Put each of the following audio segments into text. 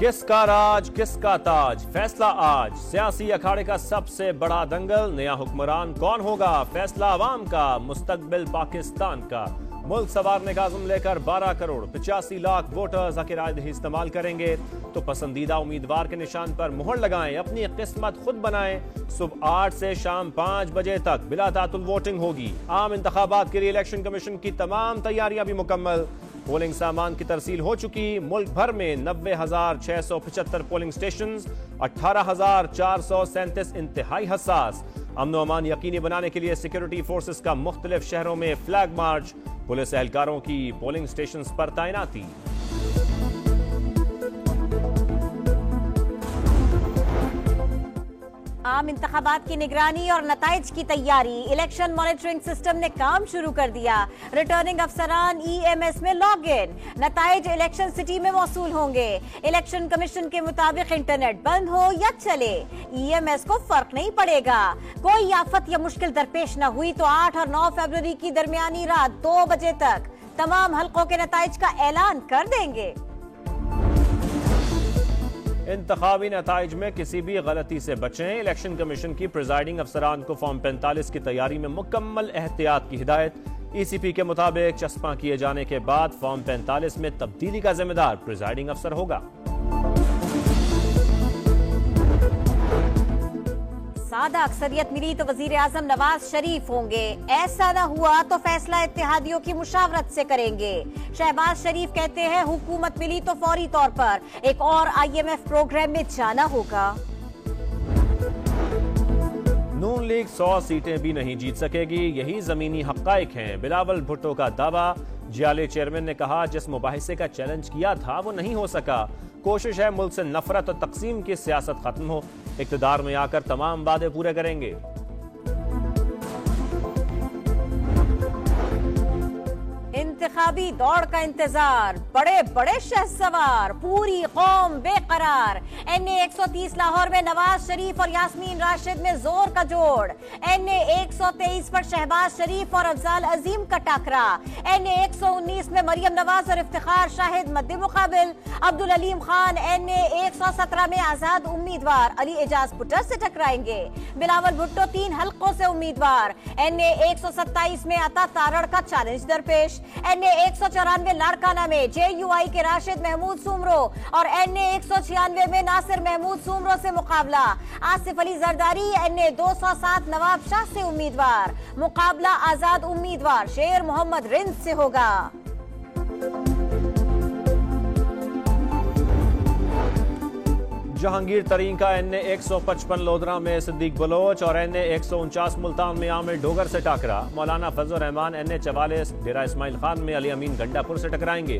किसका राज किसका ताज, फैसला आज। सियासी अखाड़े का सबसे बड़ा दंगल, नया हुक्मरान कौन होगा, फैसला अवाम का, मुस्तकबिल पाकिस्तान का। मुल्क संवारने का आज़म लेकर 12 करोड़ 85 लाख वोटर्स आखिर राय इस्तेमाल करेंगे तो पसंदीदा उम्मीदवार के निशान पर मुहर लगाएं, अपनी किस्मत खुद बनाएं। सुबह 8 से शाम 5 बजे तक बिला तातुल वोटिंग होगी। आम इंतखाबात के लिए इलेक्शन कमीशन की तमाम तैयारियां भी मुकम्मल। पोलिंग सामान की तरसील हो चुकी। मुल्क भर में 90,675 पोलिंग स्टेशन, 18,437 इंतहाई हसास। अमन अमान यकीनी बनाने के लिए सिक्योरिटी फोर्सेस का मुख्तलिफ शहरों में फ्लैग मार्च, पुलिस एहलकारों की पोलिंग स्टेशन पर तैनाती। आम इंतखाबात की निगरानी और नताइज की तैयारी, इलेक्शन मॉनिटरिंग सिस्टम ने काम शुरू कर दिया। रिटर्निंग अफसरान EMS में लॉग इन, नताइज इलेक्शन सिटी में मौसूल होंगे। इलेक्शन कमीशन के मुताबिक इंटरनेट बंद हो या चले, EMS को फर्क नहीं पड़ेगा। कोई आफत या मुश्किल दरपेश न हुई तो 8 और 9 फरवरी की दरमियानी रात 2 बजे तक तमाम हलकों के नताइज का ऐलान कर देंगे। इंतखाबी नताइज में किसी भी गलती से बचें। इलेक्शन कमीशन की प्रिजाइडिंग अफसरान को फॉर्म 45 की तैयारी में मुकम्मल एहतियात की हिदायत। ECP के मुताबिक चस्पा किए जाने के बाद फॉर्म 45 में तब्दीली का जिम्मेदार प्रिजाइडिंग अफसर होगा। सादा अक्सरियत मिली तो वजीर आजम नवाज शरीफ होंगे, ऐसा न हुआ तो फैसला इत्तेहादियों की मुशावरत से करेंगे। शहबाज शरीफ कहते हैं हुकूमत मिली तो फौरी तौर पर एक और IMF प्रोग्राम में जाना होगा। नून लीग 100 सीटें भी नहीं जीत सकेगी, यही जमीनी हक्काइक हैं, बिलावल भुट्टो का दावा। जियाले चेयरमैन ने कहा जिस मुबाहिसे का चैलेंज किया था वो नहीं हो सका। कोशिश है मुल्क से नफरत और तकसीम की सियासत खत्म हो, इक्तदार में आकर तमाम वादे पूरे करेंगे। इंतखाबी दौड़ का इंतजार, बड़े बड़े शहसवार, पूरी कौम बेकरार। NA 130 लाहौर में नवाज शरीफ और यास्मीन राशिद में जोर का जोड़। NA 123 पर शहबाज शरीफ और अफजाल अजीम का टाकरा। NA 119 में मरियम नवाज और इफ्तिखार शाहिद मद्दे मुकाबिल। अब्दुल अलीम खान NA 117 में आजाद उम्मीदवार अली एजाज पुटर से टकराएंगे। बिलावल भुट्टो 3 हलकों से उम्मीदवार। NA 127 में अता तारड़ का चैलेंज दरपेश। NA 194 लाड़काना में JUI के राशिद महमूद सुमरो और NA 196 में नासिर महमूद सुमरो से मुकाबला। आसिफ अली जरदारी NA 207 नवाब शाह से उम्मीदवार। मुकाबला आजाद उम्मीदवार शेर मोहम्मद रिंद से होगा। जहांगीर तरीन का NA 155 लोधरा में सिद्दीक बलोच और NA 149 मुल्तान में आमिर डोगर से टाकरा। मौलाना फजल रहमान NA 44 डेरा इस्माइल खान में अली अमीन गंडापुर से टकराएंगे।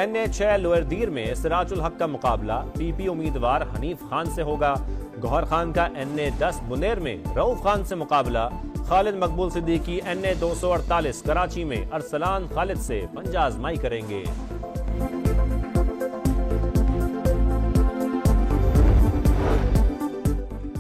NA 6 लोअर दीर में सिराजुल हक का मुकाबला PP उम्मीदवार हनीफ खान से होगा। गौहर खान का NA 10 बुनेर में रऊफ खान से मुकाबला। खालिद मकबूल सिद्दीकी NA 248 कराची में अरसलान खालिद से पंजा आजमाई करेंगे।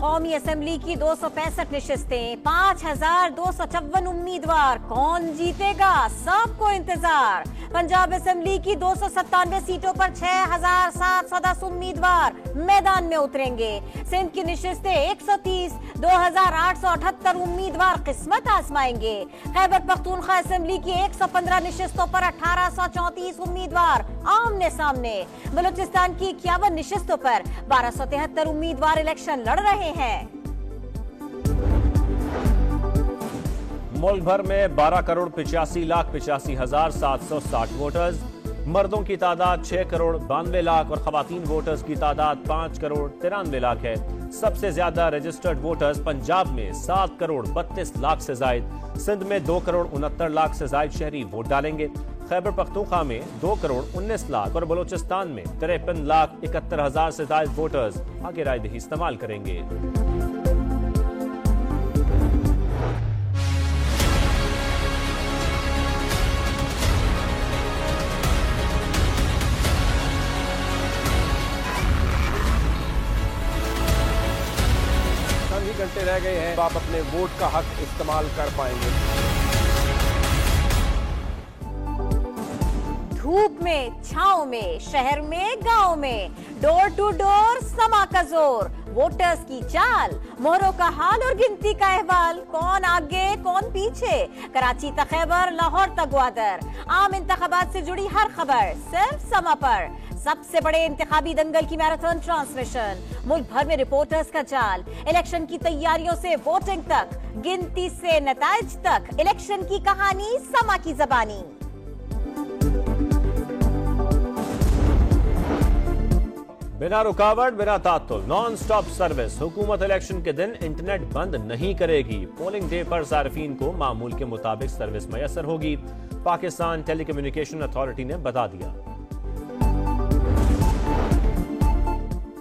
कौमी असेंबली की 265 नशिस्तें, 5,254 उम्मीदवार, कौन जीतेगा सबको इंतजार। पंजाब असेंबली की 297 सीटों पर 6,710 उम्मीदवार मैदान में उतरेंगे। सिंध की नशिस्तें 130, 2,878 उम्मीदवार किस्मत आजमाएंगे। खैबर पख्तूनख्वा असेंबली की 115 नशिस्तों पर 1,834 उम्मीदवार आमने सामने। बलूचिस्तान की 51 नशिस्तों पर 1,273 उम्मीदवार इलेक्शन लड़ रहे हैं। मुल्क भर में 12 करोड़ 85 लाख 85,760 वोटर्स। मर्दों की तादाद 6 करोड़ 92 लाख और खवातीन वोटर्स की तादाद 5 करोड़ 93 लाख है। सबसे ज्यादा रजिस्टर्ड वोटर्स पंजाब में 7 करोड़ 32 लाख से जायद। सिंध में 2 करोड़ 69 लाख से जायद शहरी वोट डालेंगे। खैबर पख्तूनख्वा में 2 करोड़ 19 लाख और बलूचिस्तान में 53 लाख 71 हजार से जायद वोटर्स आगे राय दही इस्तेमाल करेंगे। घंटे रह गए हैं, आप अपने वोट का हक इस्तेमाल कर पाएंगे। धूप में, छांव में, शहर में, गांव में, डोर टू डोर समा का जोर, वोटर्स की चाल, मोहरों का हाल और गिनती का अहवाल, कौन आगे कौन पीछे, कराची तक खैबर, लाहौर तक ग्वादर, आम इंतखाबात से जुड़ी हर खबर सिर्फ समा पर। सबसे बड़े इंतखाबी दंगल की मैराथन ट्रांसमिशन, मुल्क भर में रिपोर्टर्स का जाल, इलेक्शन की तैयारियों से वोटिंग तक, गिनती से नताइज तक, इलेक्शन की कहानी समा की जबानी। बिना रुकावट, बिना तात्तुल, नॉन स्टॉप सर्विस। हुकूमत इलेक्शन के दिन इंटरनेट बंद नहीं करेगी। पोलिंग डे पर सार्फिन को मामूल के मुताबिक सर्विस मैसर होगी। पाकिस्तान टेलीकम्युनिकेशन अथॉरिटी ने बता दिया।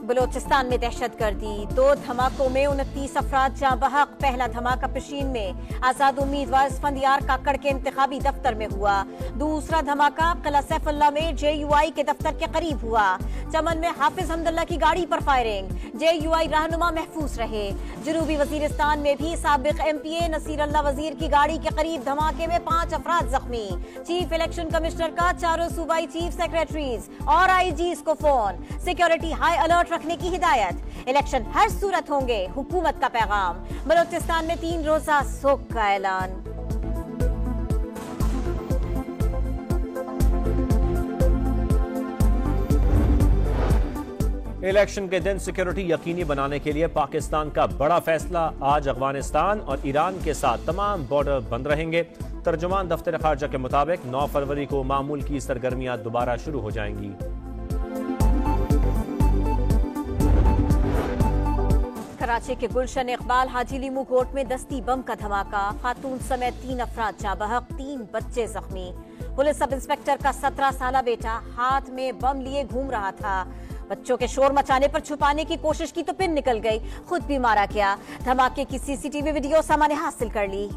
बलोचिस्तान में दहशतगर्दी, 2 धमाकों में 29 अफराद जाँ बहक। पहला धमाका पिशीन में आजाद उम्मीदवार स्फंदियार काकड़ के इंतखाबी दफ्तर में हुआ। दूसरा धमाका किला सैफुल्ला में JUI के दफ्तर के करीब हुआ। चमन में हाफिज हमदुल्ला की गाड़ी पर फायरिंग, JUI रहनुमा महफूज रहे। जनूबी वजीरिस्तान में भी साबिक MPA नसीर अल्लाह वजीर की गाड़ी के करीब धमाके में 5 अफराद जख्मी। चीफ इलेक्शन कमिश्नर का चारों सूबाई चीफ सेक्रेटरीज और IGs को फोन, सिक्योरिटी हाई अलर्ट रखने की हिदायत। इलेक्शन हर सूरत होंगे, हुकूमत का पैगाम। बलोचिस्तान में 3 रोजा सोग का ऐलान। इलेक्शन के दिन सिक्योरिटी यकीनी बनाने के लिए पाकिस्तान का बड़ा फैसला। आज अफगानिस्तान और ईरान के साथ तमाम बॉर्डर बंद रहेंगे। तर्जुमान दफ्तर खारजा के मुताबिक 9 फरवरी को मामूल की सरगर्मियां दोबारा शुरू हो जाएंगी। कराची के गुलशन इकबाल हाजी लीमू कोर्ट में दस्ती बम का धमाका, खातून समेत 3 अफराद जाँ बहक, 3 बच्चे जख्मी। पुलिस सब इंस्पेक्टर का 17 साला बेटा हाथ में बम लिए घूम रहा था। बच्चों के शोर मचाने पर छुपाने की कोशिश की तो पिन निकल गई, खुद भी मारा गया। धमाके की CCTV वीडियो सामने हासिल कर ली।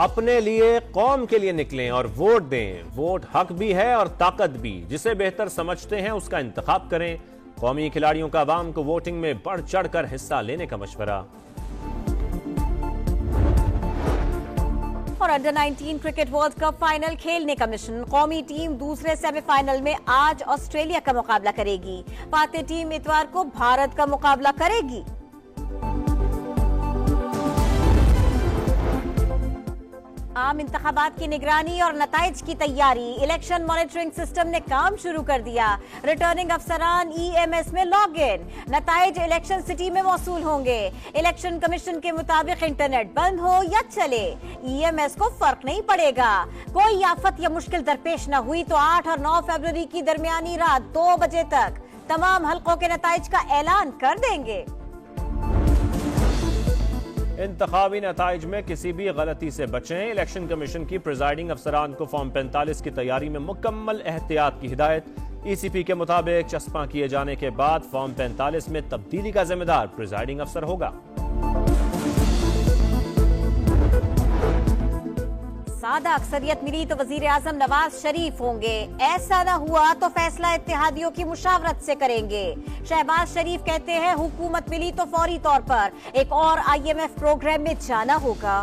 अपने लिए, कौम के लिए निकलें और वोट दें। वोट हक भी है और ताकत भी। जिसे बेहतर समझते हैं उसका इंतखाब करें। कौमी खिलाड़ियों का आवाम को वोटिंग में बढ़ चढ़कर हिस्सा लेने का मशवरा। और under 19 cricket world cup final खेलने का मिशन। कौमी टीम दूसरे सेमीफाइनल में आज ऑस्ट्रेलिया का मुकाबला करेगी। फातेह टीम इतवार को भारत का मुकाबला करेगी। आम इंतखाबात की निगरानी और नताइज की तैयारी। इलेक्शन मॉनिटरिंग सिस्टम ने काम शुरू कर दिया। रिटर्निंग अफसरान EMS में लॉग इन। नताइज इलेक्शन सिटी में मौसूल होंगे। इलेक्शन कमीशन के मुताबिक इंटरनेट बंद हो या चले, EMS को फर्क नहीं पड़ेगा। कोई आफत या मुश्किल दरपेश न हुई तो 8 और 9 फरवरी की दरमियानी रात 2 बजे तक तमाम हलकों के नताइज का ऐलान कर देंगे। इंतखाबी नताइज में किसी भी गलती से बचें। इलेक्शन कमीशन की प्रिजाइडिंग अफसरान को फॉर्म 45 की तैयारी में मुकम्मल एहतियात की हिदायत। ECP के मुताबिक चस्पा किए जाने के बाद फॉर्म 45 में तब्दीली का जिम्मेदार प्रिजाइडिंग अफसर होगा। सादा अक्सरियत मिली तो वजीर आजम नवाज शरीफ होंगे। ऐसा न हुआ तो फैसला इत्तेहादियों की मुशावरत से करेंगे। शहबाज शरीफ कहते हैं हुकूमत मिली तो फौरी तौर पर एक और IMF प्रोग्राम में जाना होगा।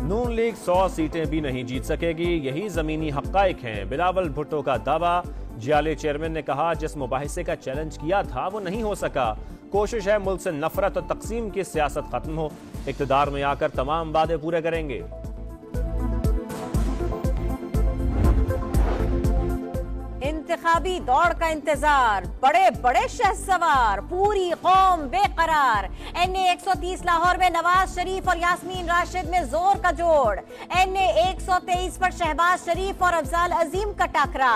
नून लीग 100 सीटें भी नहीं जीत सकेगी, यही जमीनी हक्काइक हैं। बिलावल भुट्टो का दावा। जियाले चेयरमैन ने कहा जिस मुबाहिसे का चैलेंज किया था वो नहीं हो सका। कोशिश है मुल्क से नफरत और तकसीम की सियासत खत्म हो। इक्तदार में आकर तमाम वादे पूरे करेंगे। इंतखाबी दौड़ का इंतजार, बड़े बड़े शहसवार, पूरी कौम बेकरार। NA 130 लाहौर में नवाज शरीफ और यास्मीन राशिद में जोर का जोड़। NA 123 पर शहबाज शरीफ और अफजाल अजीम का टाकरा।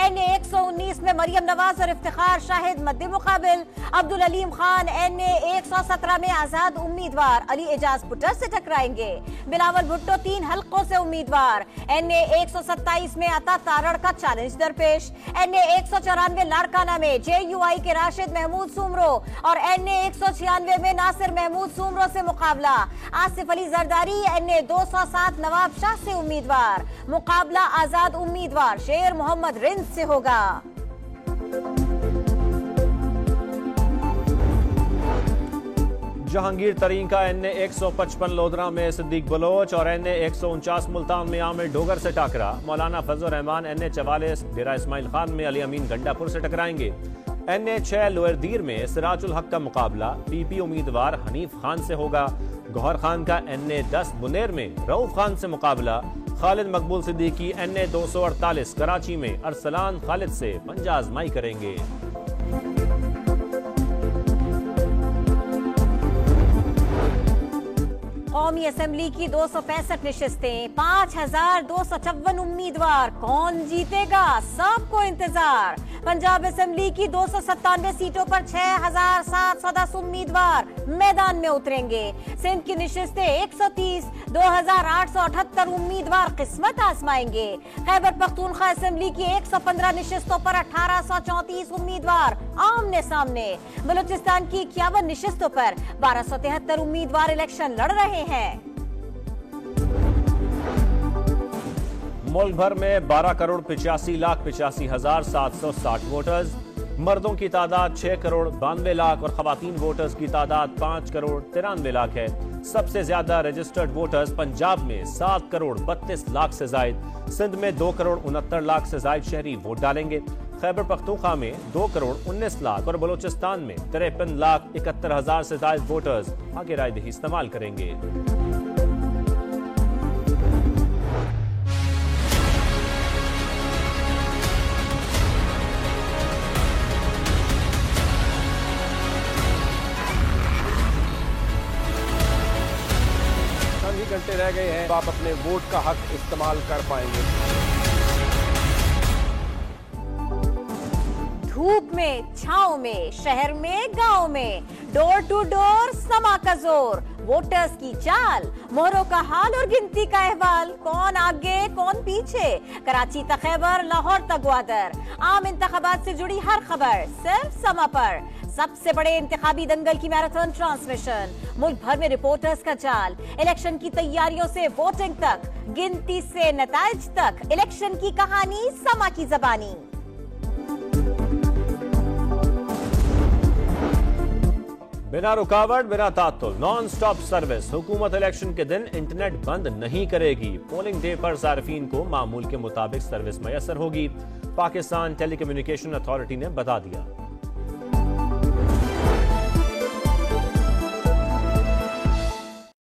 NA 119 में मरियम नवाज और इफ्तिखार शाहिद मद्दे मुकाबिल। अब्दुल अलीम खान NA 117 में आजाद उम्मीदवार अली एजाज पुटर से टकराएंगे। बिलावल भुट्टो 3 हलकों से उम्मीदवार। NA 127 में अता तारड़ का चैलेंज दरपेश। NA 194 लाड़काना में JUI के राशिद महमूद सुमरो और NA 196 में नासिर महमूद सुमरो से मुकाबला। आसिफ अली जरदारी NA 207 नवाब शाह से उम्मीदवार। मुकाबला आजाद उम्मीदवार शेर मोहम्मद रिंद से होगा। जहांगीर तरीन का NA 155 लोधरा में सिद्दीक बलोच और NA 149 मुल्तान में आमिर डोगर से टाकरा। मौलाना फजल रहमान NA 44 डेरा इस्माइल खान में अली अमीन गंडापुर से टकराएंगे। NA 6 लोअरदीर में सिराजुल हक का मुकाबला PP उम्मीदवार हनीफ खान से होगा। गौहर खान का NA 10 बुनेर में रऊफ खान से मुकाबला। खालिद मकबूल सिद्दीकी NA 248 कराची में अरसलान खालिद से पंजा आजमाई करेंगे। कौमी असेंबली की 265 निशिस्तें, 5254 उम्मीदवार, कौन जीतेगा? सबको इंतजार। पंजाब असेंबली की 297 सीटों पर 6710 उम्मीदवार मैदान में उतरेंगे। सिंध की निशिस्तें 130, 2878 उम्मीदवार किस्मत आजमाएंगे। खैबर पख्तूनख्वा असेंबली की 115 निशिस्तों पर 1834 उम्मीदवार आमने सामने। बलूचिस्तान की 51 निशिस्तों पर 1273 उम्मीदवार इलेक्शन लड़ रहे हैं। मुल्क भर में 12,85,85,760 वोटर्स। मर्दों की तादाद 6,92,00,000 और खवातीन वोटर्स की तादाद 5,93,00,000 है। सबसे ज्यादा रजिस्टर्ड वोटर्स पंजाब में 7,32,00,000 से जायद। सिंध में 2,69,00,000 से जायद शहरी वोट डालेंगे। खैबर पख्तूनख्वा में 2,19,00,000 और बलूचिस्तान में 53,71,000 से जायद वोटर्स आगे रायदही इस्तेमाल करेंगे। घंटे रह गए हैं, आप अपने वोट का हक इस्तेमाल कर पाएंगे। धूप में, छांव में, शहर में, गांव में, डोर टू डोर समा का जोर, वोटर्स की चाल, मोहरों का हाल और गिनती का अहवाल, कौन आगे कौन पीछे, कराची तक खैबर, लाहौर तक ग्वादर, आम इंतखाबात से जुड़ी हर खबर सिर्फ समा पर। सबसे बड़े इंतखाबी दंगल की मैराथन ट्रांसमिशन, मुल्क भर में रिपोर्टर्स का जाल, इलेक्शन की तैयारियों से वोटिंग तक, गिनती से नताइज तक, इलेक्शन की कहानी समा की जबानी। बिना रुकावट, बिना तात्तुल, नॉन स्टॉप सर्विस। हुकूमत इलेक्शन के दिन इंटरनेट बंद नहीं करेगी। पोलिंग डे पर सार्फिन को मामूल के मुताबिक सर्विस मैसर होगी। पाकिस्तान टेलीकम्युनिकेशन अथॉरिटी ने बता दिया।